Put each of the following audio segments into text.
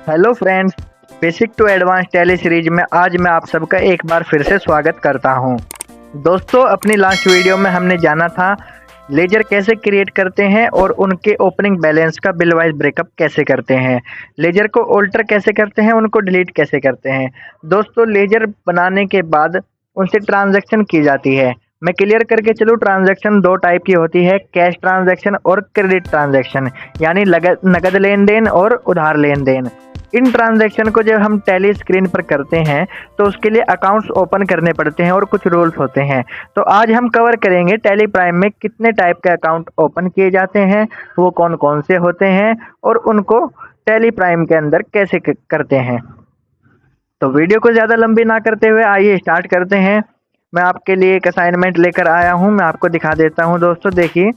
Hello friends, basic to advance Tally series में आज मैं आप सबका एक बार फिर से स्वागत करता हूं। दोस्तों, अपनी लास्ट वीडियो में हमने जाना था लेजर कैसे क्रिएट करते हैं और उनके ओपनिंग बैलेंस का बिल वाइज ब्रेकअप कैसे करते हैं, लेजर को ऑल्टर कैसे करते हैं, उनको डिलीट कैसे करते हैं। दोस्तों, लेजर बनाने के बाद उनसे ट्रांजैक्शन की जाती है। मैं क्लियर करके चलूँ, ट्रांजैक्शन दो टाइप की होती है, कैश ट्रांजैक्शन और क्रेडिट ट्रांजैक्शन, यानी नगद लेन देन और उधार लेन देन। इन ट्रांजैक्शन को जब हम टैली स्क्रीन पर करते हैं तो उसके लिए अकाउंट्स ओपन करने पड़ते हैं और कुछ रूल्स होते हैं। तो आज हम कवर करेंगे टैली प्राइम में कितने टाइप के अकाउंट ओपन किए जाते हैं, वो कौन कौन से होते हैं और उनको टैली प्राइम के अंदर कैसे करते हैं। तो वीडियो को ज़्यादा लंबी ना करते हुए आइए स्टार्ट करते हैं। मैं आपके लिए एक असाइनमेंट लेकर आया हूं, मैं आपको दिखा देता हूं। दोस्तों देखिए,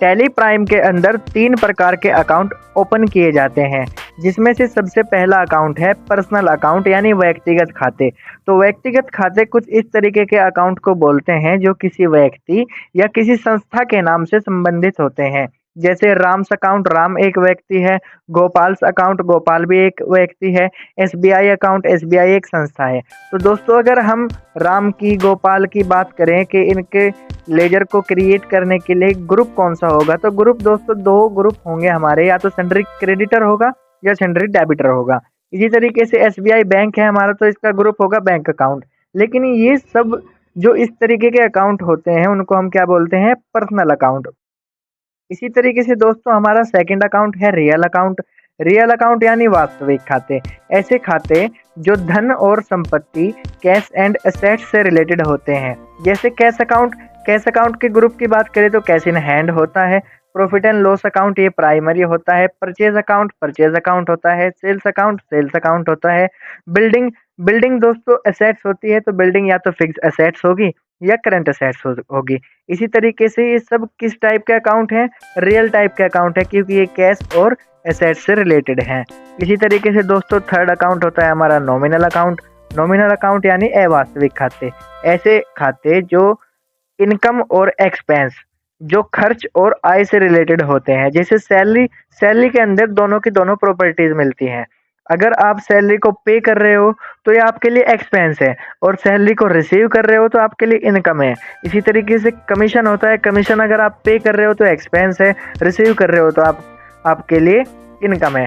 टैली प्राइम के अंदर 3 प्रकार के अकाउंट ओपन किए जाते हैं, जिसमें से सबसे पहला अकाउंट है पर्सनल अकाउंट यानी व्यक्तिगत खाते। तो व्यक्तिगत खाते कुछ इस तरीके के अकाउंट को बोलते हैं जो किसी व्यक्ति या किसी संस्था के नाम से संबंधित होते हैं। जैसे राम्स अकाउंट, राम एक व्यक्ति है। गोपाल्स अकाउंट, गोपाल भी एक व्यक्ति है। एसबीआई अकाउंट, एसबीआई एक संस्था है। तो दोस्तों, अगर हम राम की, गोपाल की बात करें कि इनके लेजर को क्रिएट करने के लिए ग्रुप कौन सा होगा, तो ग्रुप दोस्तों 2 ग्रुप होंगे हमारे, या तो सेंट्री क्रेडिटर होगा या सेंट्री डेबिटर होगा। इसी तरीके से एसबीआई बैंक है हमारा, तो इसका ग्रुप होगा बैंक अकाउंट। लेकिन ये सब जो इस तरीके के अकाउंट होते हैं उनको हम क्या बोलते हैं, पर्सनल अकाउंट। इसी तरीके से दोस्तों हमारा सेकंड अकाउंट है रियल अकाउंट। रियल अकाउंट यानी वास्तविक खाते, ऐसे खाते जो धन और संपत्ति, कैश एंड एसेट्स से रिलेटेड होते हैं। जैसे कैश अकाउंट, कैश अकाउंट के ग्रुप की बात करें तो कैश इन हैंड होता है। प्रॉफिट एंड लॉस अकाउंट ये प्राइमरी होता है। परचेज अकाउंट, परचेज अकाउंट होता है। सेल्स अकाउंट, सेल्स अकाउंट होता है। बिल्डिंग, बिल्डिंग दोस्तों एसेट्स होती है, तो बिल्डिंग या तो फिक्स एसेट्स होगी या करंट एसेट्स होगी। इसी तरीके से ये सब किस टाइप के अकाउंट हैं, रियल टाइप के अकाउंट है, क्योंकि ये कैश और एसेट्स से रिलेटेड हैं। इसी तरीके से दोस्तों थर्ड अकाउंट होता है हमारा नॉमिनल अकाउंट। नॉमिनल अकाउंट यानी अवास्तविक खाते, ऐसे खाते जो इनकम और एक्सपेंस, जो खर्च और आय से रिलेटेड होते हैं। जैसे सैलरी, सैलरी के अंदर दोनों की दोनों प्रॉपर्टीज मिलती हैं। अगर आप सैलरी को पे कर रहे हो तो ये आपके लिए एक्सपेंस है, और सैलरी को रिसीव कर रहे हो तो आपके लिए इनकम है। इसी तरीके से कमीशन होता है, कमीशन अगर आप पे कर रहे हो तो एक्सपेंस है, रिसीव कर रहे हो तो आपके लिए इनकम है।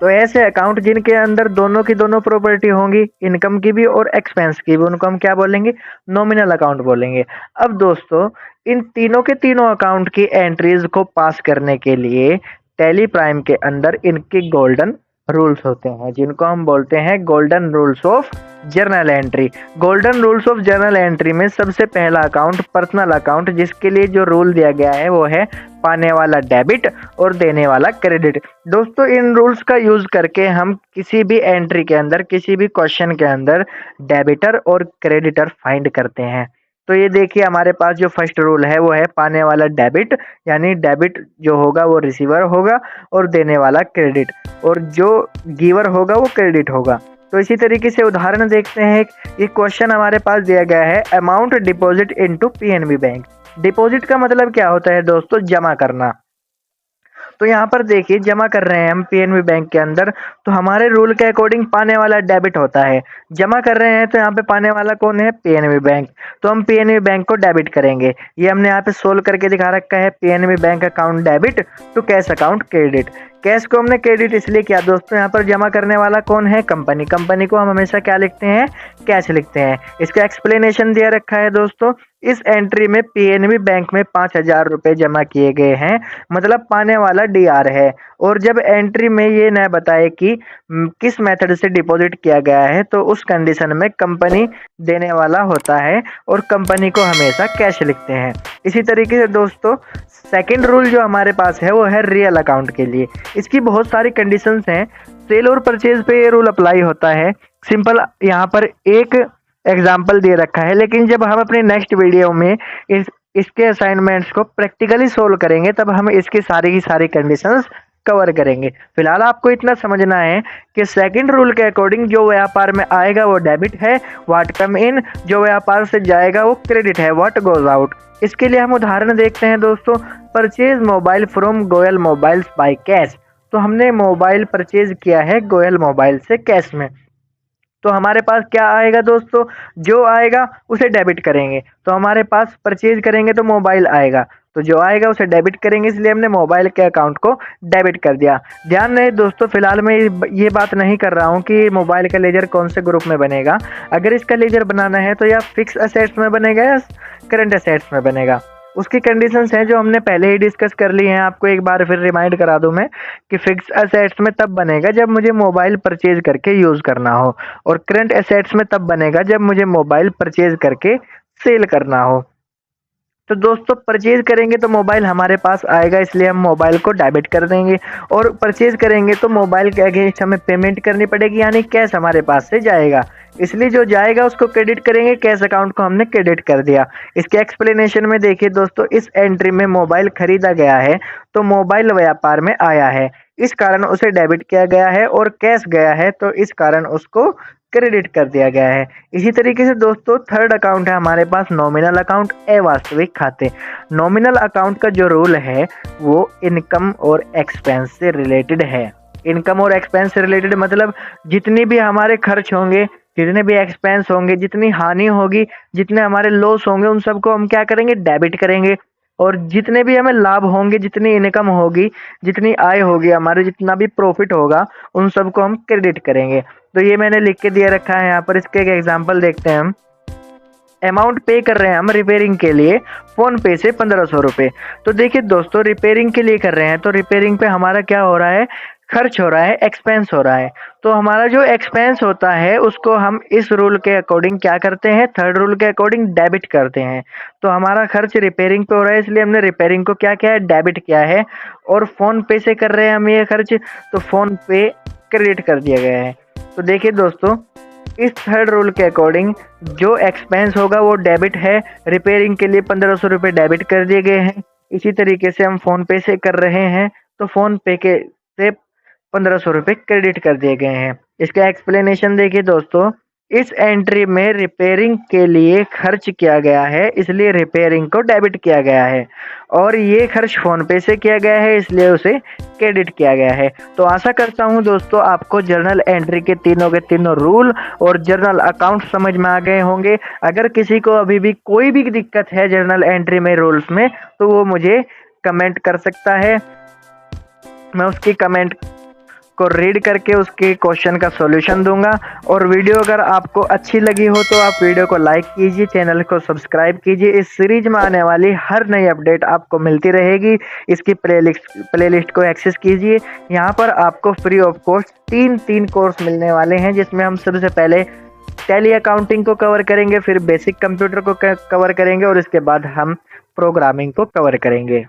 तो ऐसे अकाउंट जिनके अंदर दोनों की दोनों प्रॉपर्टी होंगी, इनकम की भी और एक्सपेंस की भी, उनको हम क्या बोलेंगे, नॉमिनल अकाउंट बोलेंगे। अब दोस्तों, इन तीनों के तीनों अकाउंट की एंट्रीज को पास करने के लिए टैली प्राइम के अंदर इनके गोल्डन रूल्स होते हैं, जिनको हम बोलते हैं golden rules of journal entry. Golden rules of journal entry में सबसे पहला अकाउंट पर्सनल अकाउंट, जिसके लिए जो रूल दिया गया है वो है पाने वाला डेबिट और देने वाला क्रेडिट। दोस्तों, इन रूल्स का यूज करके हम किसी भी एंट्री के अंदर, किसी भी क्वेश्चन के अंदर डेबिटर और क्रेडिटर फाइंड करते हैं। तो ये देखिए, हमारे पास जो फर्स्ट रूल है वो है पाने वाला डेबिट, यानी डेबिट जो होगा वो रिसीवर होगा और देने वाला क्रेडिट, और जो गिवर होगा वो क्रेडिट होगा। तो इसी तरीके से उदाहरण देखते हैं। ये क्वेश्चन हमारे पास दिया गया है, amount deposit into PNB bank. Deposit का मतलब क्या होता है दोस्तों, जमा करना। तो यहाँ पर देखिए, जमा कर रहे हैं हम पीएनबी बैंक के अंदर, तो हमारे रूल के अकॉर्डिंग पाने वाला डेबिट होता है। जमा कर रहे हैं तो यहाँ पे पाने वाला कौन है, पीएनबी बैंक, तो हम पीएनबी बैंक को डेबिट करेंगे। ये हमने यहाँ पे सोल्व करके दिखा रखा है, PNB bank account debit to cash account credit. Cash को हमने क्रेडिट इसलिए किया दोस्तों, यहाँ पर जमा करने वाला कौन है, कंपनी। कंपनी को हम हमेशा क्या लिखते हैं, कैश लिखते हैं। इसका एक्सप्लेनेशन दिया रखा है दोस्तों। इस एंट्री में पीएनबी बैंक में 5,000 रुपये जमा किए गए हैं, मतलब पाने वाला डीआर है। और जब एंट्री में ये न बताए कि किस मेथड से डिपॉजिट किया गया है, तो उस कंडीशन में कंपनी देने वाला होता है और कंपनी को हमेशा कैश लिखते हैं। इसी तरीके से दोस्तों सेकंड रूल जो हमारे पास है वो है रियल अकाउंट के लिए। इसकी बहुत सारी कंडीशंस हैं। सेल और परचेज पे ये रूल अप्लाई होता है। सिंपल यहाँ पर एक एग्जाम्पल दे रखा है, लेकिन जब हम अपने नेक्स्ट वीडियो में इसके असाइनमेंट्स को प्रैक्टिकली सोल्व करेंगे तब हम इसकी सारी की सारी कंडीशंस कवर करेंगे। फिलहाल आपको इतना समझना है कि सेकंड रूल के अकॉर्डिंग जो व्यापार में आएगा वो डेबिट है, व्हाट कम इन, जो व्यापार से जाएगा वो क्रेडिट है, व्हाट गोज आउट। इसके लिए हम उदाहरण देखते हैं दोस्तों, purchase mobile from Goyal mobiles by cash. तो हमने मोबाइल परचेज किया है गोयल मोबाइल से कैश में, तो हमारे पास क्या आएगा दोस्तों, जो आएगा उसे डेबिट करेंगे। तो हमारे पास परचेज करेंगे तो मोबाइल आएगा, तो जो आएगा उसे डेबिट करेंगे, इसलिए हमने मोबाइल के अकाउंट को डेबिट कर दिया। ध्यान रहे दोस्तों, फिलहाल मैं ये बात नहीं कर रहा हूँ कि मोबाइल का लेजर कौन से ग्रुप में बनेगा। अगर इसका लेजर बनाना है तो या फिक्स असेट्स में बनेगा या करंट असेट्स में बनेगा। उसकी कंडीशंस हैं जो हमने पहले ही डिस्कस कर ली हैं। आपको एक बार फिर रिमाइंड करा दूं मैं कि फिक्स असेट्स में तब बनेगा जब मुझे मोबाइल परचेज करके यूज़ करना हो, और करंट असेट्स में तब बनेगा जब मुझे मोबाइल परचेज करके सेल करना हो। तो दोस्तों परचेज करेंगे तो मोबाइल हमारे पास आएगा, इसलिए हम मोबाइल को डेबिट कर देंगे, और परचेज करेंगे तो मोबाइल के अगेंस्ट हमें पेमेंट करनी पड़ेगी, यानी कैश हमारे पास से जाएगा, इसलिए जो जाएगा उसको क्रेडिट करेंगे। कैश अकाउंट को हमने क्रेडिट कर दिया। इसके एक्सप्लेनेशन में देखिए दोस्तों, इस एंट्री में मोबाइल खरीदा गया है तो मोबाइल व्यापार में आया है, इस कारण उसे डेबिट किया गया है, और कैश गया है तो इस कारण उसको क्रेडिट कर दिया गया है। इसी तरीके से दोस्तों थर्ड अकाउंट है हमारे पास नॉमिनल अकाउंट, अवास्तविक खाते। नॉमिनल अकाउंट का जो रूल है वो इनकम और एक्सपेंस से रिलेटेड है। इनकम और एक्सपेंस से रिलेटेड मतलब जितनी भी हमारे खर्च होंगे, जितने भी एक्सपेंस होंगे, जितनी हानि होगी, जितने हमारे लॉस होंगे, उन सबको हम क्या करेंगे, डेबिट करेंगे, और जितने भी हमें लाभ होंगे, जितनी इनकम होगी, जितनी आय होगी हमारे, जितना भी प्रॉफिट होगा, उन सबको हम क्रेडिट करेंगे। तो ये मैंने लिख के दिया रखा है यहाँ पर। इसके एक एग्जांपल देखते हैं हम। अमाउंट पे कर रहे हैं हम रिपेयरिंग के लिए फ़ोन पे से 1500 रुपये। तो देखिए दोस्तों, रिपेयरिंग के लिए कर रहे हैं तो रिपेयरिंग पे हमारा क्या हो रहा है, खर्च हो रहा है, एक्सपेंस हो रहा है। तो हमारा जो एक्सपेंस होता है उसको हम इस रूल के अकॉर्डिंग क्या करते हैं, थर्ड रूल के अकॉर्डिंग डेबिट करते हैं। तो हमारा खर्च रिपेयरिंग पे हो रहा है, इसलिए हमने रिपेयरिंग को क्या किया है, डेबिट किया है, और फ़ोन पे से कर रहे हैं हम ये खर्च, तो फ़ोन पे क्रेडिट कर दिया गया है। तो देखिए दोस्तों, इस थर्ड रूल के अकॉर्डिंग जो एक्सपेंस होगा वो डेबिट है। रिपेयरिंग के लिए 1500 रुपये डेबिट कर दिए गए हैं। इसी तरीके से हम फ़ोन पे से कर रहे हैं तो फ़ोन पे के से 1500 रुपये क्रेडिट कर दिए गए हैं। इसका एक्सप्लेनेशन देखिए दोस्तों, इस एंट्री में रिपेयरिंग के लिए खर्च किया गया है, इसलिए रिपेयरिंग को डेबिट किया गया है, और ये खर्च फ़ोन पे से किया गया है, इसलिए उसे क्रेडिट किया गया है। तो आशा करता हूँ दोस्तों आपको जर्नल एंट्री के तीनों रूल और जर्नल अकाउंट समझ में आ गए होंगे। अगर किसी को अभी भी कोई भी दिक्कत है जर्नल एंट्री में रूल्स में, तो वो मुझे कमेंट कर सकता है। मैं उसकी कमेंट को रीड करके उसके क्वेश्चन का सॉल्यूशन दूंगा। और वीडियो अगर आपको अच्छी लगी हो तो आप वीडियो को लाइक कीजिए, चैनल को सब्सक्राइब कीजिए। इस सीरीज में आने वाली हर नई अपडेट आपको मिलती रहेगी। इसकी प्लेलिस्ट को एक्सेस कीजिए। यहाँ पर आपको फ्री ऑफ कॉस्ट तीन कोर्स मिलने वाले हैं, जिसमें हम सबसे पहले टैली अकाउंटिंग को कवर करेंगे, फिर बेसिक कंप्यूटर को कवर करेंगे, और इसके बाद हम प्रोग्रामिंग को कवर करेंगे।